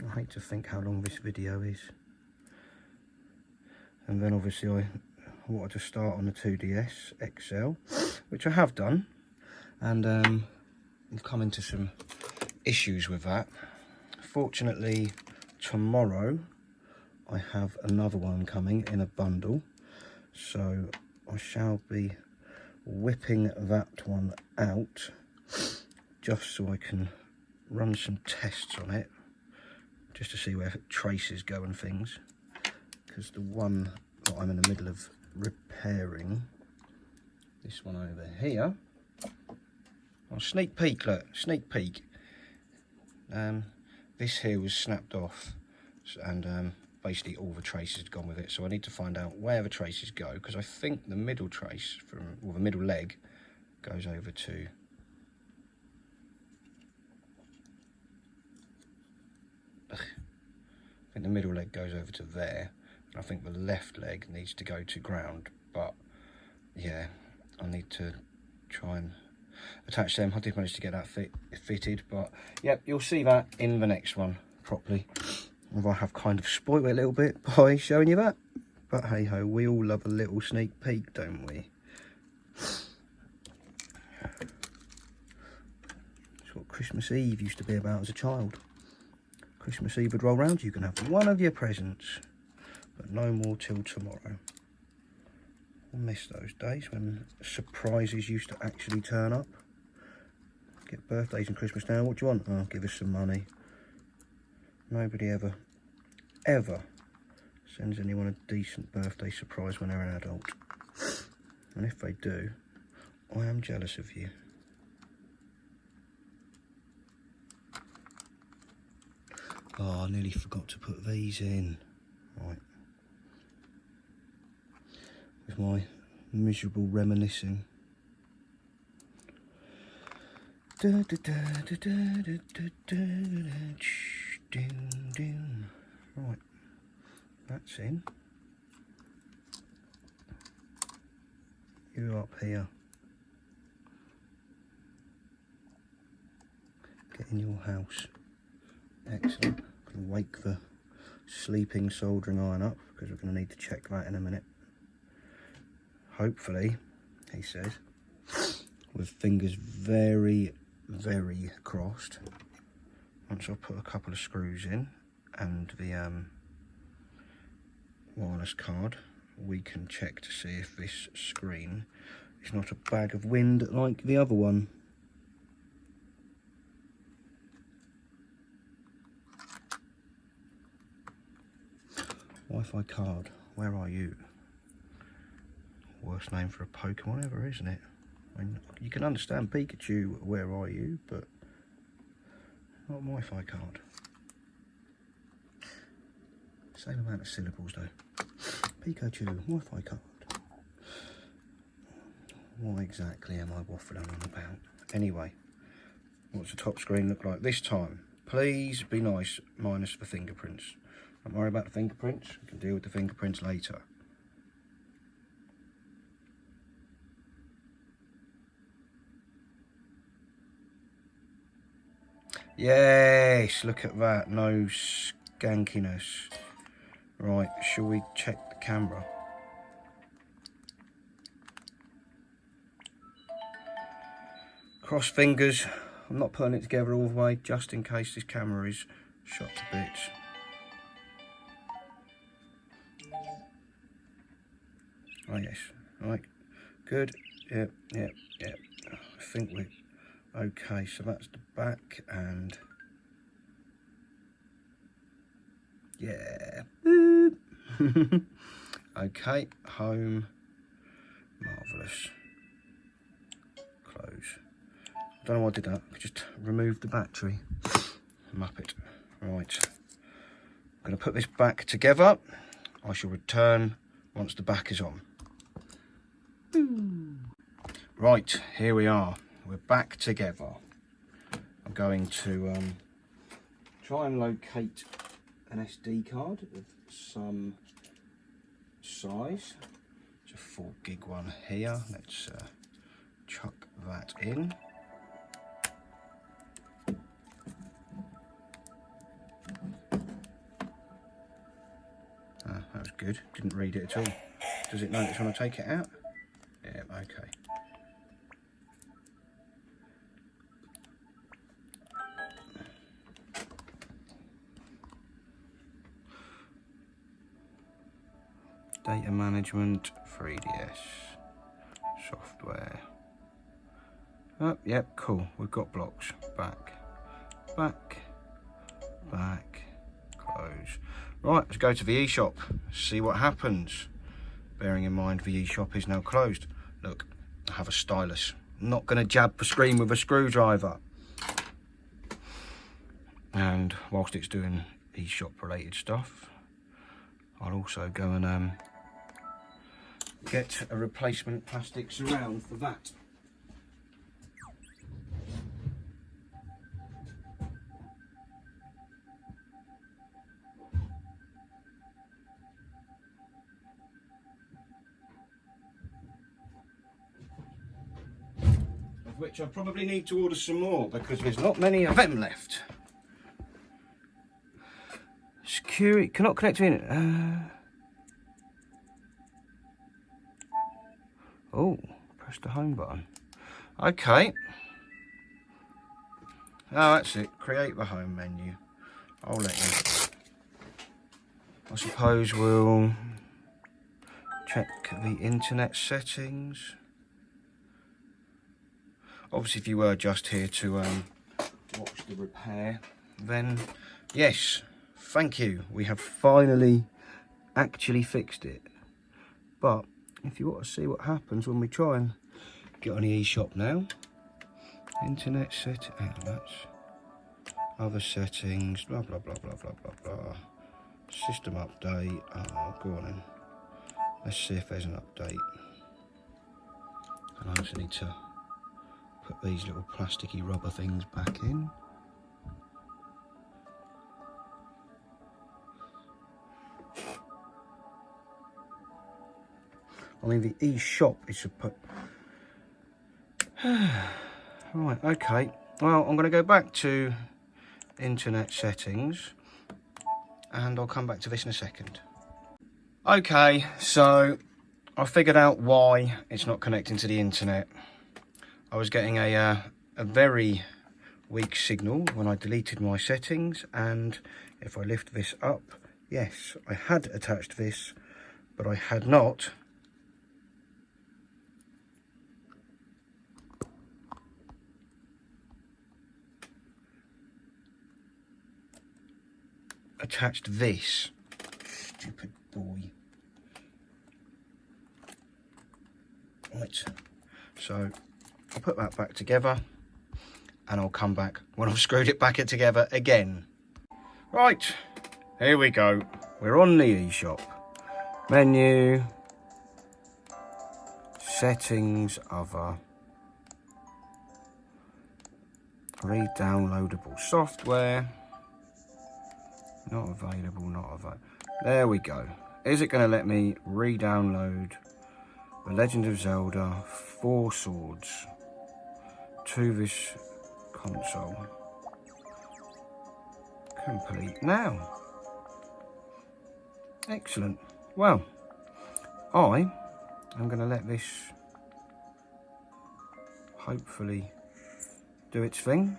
I hate to think how long this video is. And then obviously I wanted to start on the 2DS XL, which I have done, and we've come into some issues with that. Fortunately, tomorrow I have another one coming in a bundle, so I shall be whipping that one out just so I can run some tests on it, just to see where traces go and things, because the one that I'm in the middle of repairing, this one over here, well, sneak peek, look, sneak peek, this here was snapped off, and basically all the traces had gone with it, so I need to find out where the traces go, because I think the middle trace, or the middle leg, goes over to I think the middle leg goes over to there, and I think the left leg needs to go to ground. But yeah, I need to try and attach them. I did manage to get that fitted, but yep, you'll see that in the next one properly. Although I have kind of spoiled it a little bit by showing you that, but hey ho, we all love a little sneak peek, don't we? It's what Christmas Eve used to be about as a child. Christmas Eve would roll round, you can have one of your presents, but no more till tomorrow. I miss those days when surprises used to actually turn up. Get birthdays and Christmas now, what do you want? Oh, give us some money. Nobody ever ever sends anyone a decent birthday surprise when they're an adult. And if they do, I am jealous of you. Oh, I nearly forgot to put these in. Right. With my miserable reminiscing. Right, that's in. You up here. Get in your house. Excellent. Gonna wake the sleeping soldering iron up because we're going to need to check that in a minute. Hopefully, he says, with fingers very, very crossed. Once I've put a couple of screws in and the wireless card, we can check to see if this screen is not a bag of wind like the other one. Wi-Fi card, where are you? Worst name for a Pokemon ever, isn't it? I mean, you can understand Pikachu, where are you, but not a Wi-Fi card. Same amount of syllables though. Pikachu, Wi-Fi card. What exactly am I waffling on about? Anyway, what's the top screen look like this time? Please be nice, minus the fingerprints. Don't worry about the fingerprints, we can deal with the fingerprints later. Yes, look at that, no skankiness. Right, shall we check the camera? Cross fingers, I'm not putting it together all the way, just in case this camera is shot to bits. Oh yes, right, good, yep. I think we're okay, so that's the back and yeah. Okay, home, marvellous, close. I don't know why I did that, I just removed the battery. Muppet. Right, I'm going to put this back together. I shall return once the back is on. Right, here we are. We're back together. I'm going to try and locate an SD card of some size. It's a 4 gig one here. Let's chuck that in. Ah, that was good. Didn't read it at all. Does it notice when I take it out? Yeah, okay. Data management, 3DS, software. Oh, yep, cool. We've got blocks. Back, close. Right, let's go to the eShop, see what happens. Bearing in mind the eShop is now closed. Look, I have a stylus. I'm not going to jab the screen with a screwdriver. And whilst it's doing eShop related stuff, I'll also go and get a replacement plastic surround for that. Of which I probably need to order some more because there's not many of them left. Security cannot connect in. Oh, press the home button. Okay. Oh, that's it. Create the home menu. I'll let you. I suppose we'll check the internet settings. Obviously, if you were just here to watch the repair, then yes, Thank you. We have finally actually fixed it. But if you want to see what happens when we try and get on the eShop now, internet set, and that's other settings, blah blah blah blah blah blah blah. System update. Oh, go on then. Let's see if there's an update. And I also need to put these little plasticky rubber things back in. I mean, the eShop is supposed... Right, okay. Well, I'm going to go back to internet settings and I'll come back to this in a second. Okay, so I figured out why it's not connecting to the internet. I was getting a very weak signal when I deleted my settings, and if I lift this up, yes, I had attached this, but I had not attached this. Stupid boy. Right, so I'll put that back together and I'll come back when I've screwed it back together again. Right, here we go. We're on the eShop. Menu, settings, other, re-downloadable software, not available, not available. There we go. Is it going to let me re-download The Legend of Zelda 4 Swords to this console? Complete now. Excellent. Well, I'm going to let this hopefully do its thing.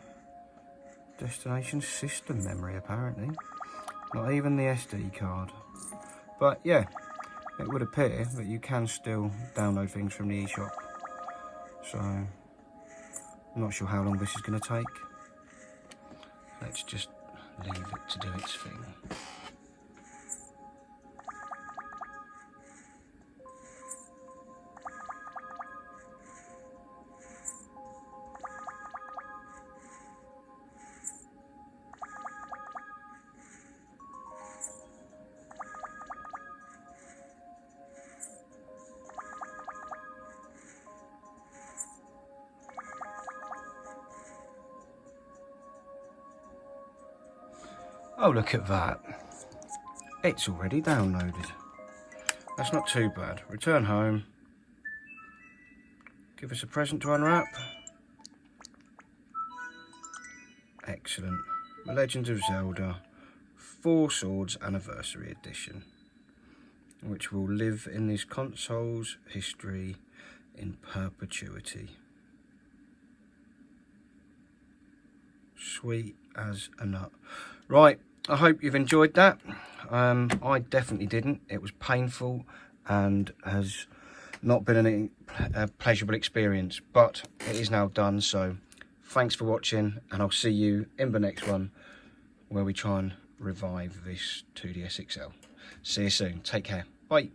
Destination system memory, apparently. Not even the SD card. But yeah, it would appear that you can still download things from the eShop. So, I'm not sure how long this is going to take. Let's just leave it to do its thing. Oh, look at that. It's already downloaded. That's not too bad. Return home. Give us a present to unwrap. Excellent. The Legend of Zelda 4 Swords Anniversary Edition, which will live in this console's history in perpetuity. Sweet as a nut. Right, I hope you've enjoyed that. I definitely didn't. It was painful and has not been a pleasurable experience, but it is now done. So thanks for watching, and I'll see you in the next one where we try and revive this 2DS XL. See you soon. Take care. Bye.